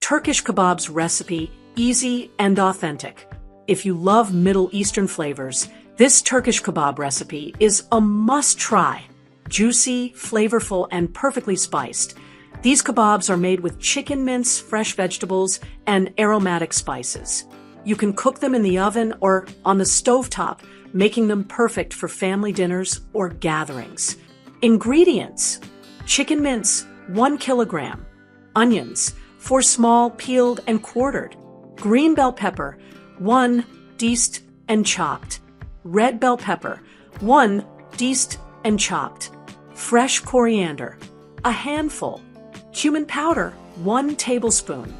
Turkish Kebabs recipe, easy and authentic. If you love Middle Eastern flavors, this Turkish kebab recipe is a must-try. Juicy, flavorful, and perfectly spiced. These kebabs are made with chicken mince, fresh vegetables, and aromatic spices. You can cook them in the oven or on the stovetop, making them perfect for family dinners or gatherings. Ingredients: chicken mince, 1 kilogram. Onions, 4 small, peeled and quartered. Green bell pepper, 1 diced and chopped. Red bell pepper, 1 diced and chopped. Fresh coriander, a handful. Cumin powder, 1 tablespoon.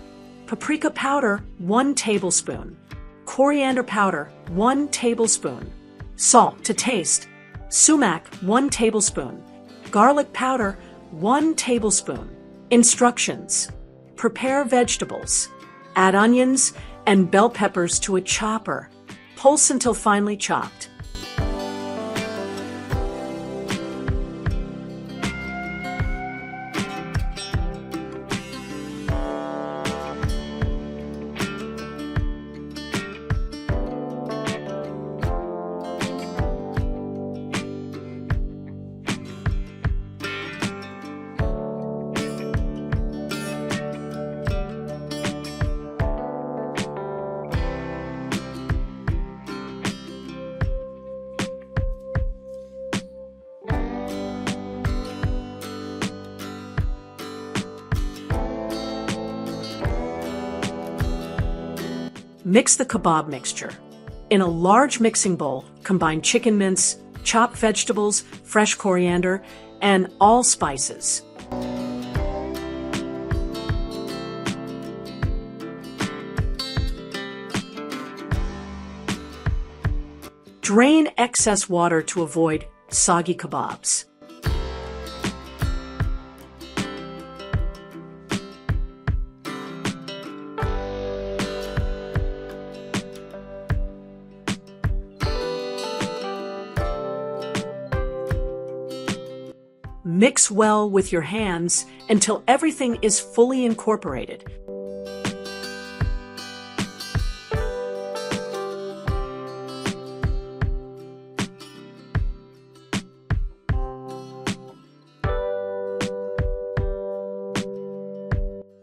Paprika powder, 1 tablespoon. Coriander powder, 1 tablespoon. Salt to taste. Sumac, 1 tablespoon. Garlic powder, 1 tablespoon. Instructions: prepare vegetables. Add onions and bell peppers to a chopper. Pulse until finely chopped. Mix the kebab mixture. In a large mixing bowl, combine chicken mince, chopped vegetables, fresh coriander, and all spices. Drain excess water to avoid soggy kebabs. Mix well with your hands until everything is fully incorporated.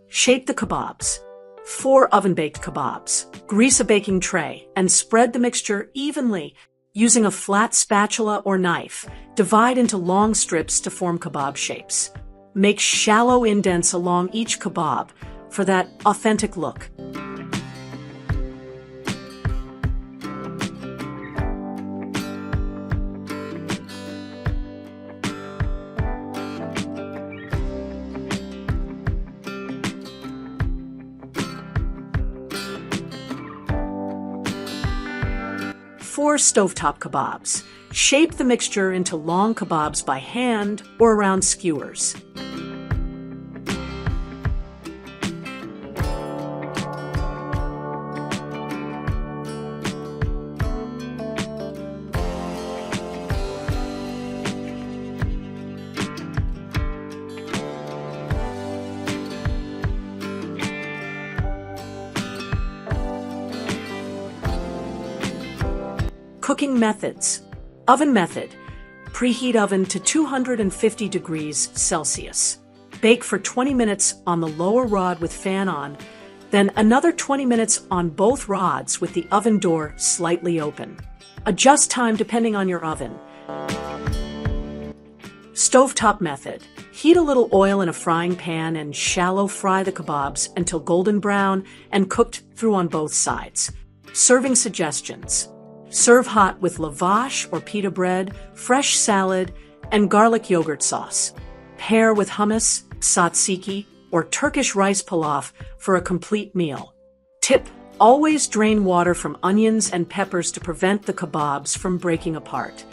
Shape the kebabs. 4 oven-baked kebabs. Grease a baking tray and spread the mixture evenly. Using a flat spatula or knife, divide into long strips to form kebab shapes. Make shallow indents along each kebab for that authentic look. For stovetop kebabs, shape the mixture into long kebabs by hand or around skewers. Cooking methods. Oven method. Preheat oven to 250 degrees Celsius. Bake for 20 minutes on the lower rod with fan on, then another 20 minutes on both rods with the oven door slightly open. Adjust time depending on your oven. Stovetop method. Heat a little oil in a frying pan and shallow fry the kebabs until golden brown and cooked through on both sides. Serving suggestions. Serve hot with lavash or pita bread, fresh salad, and garlic yogurt sauce. Pair with hummus, tzatziki, or Turkish rice pilaf for a complete meal. Tip: always drain water from onions and peppers to prevent the kebabs from breaking apart.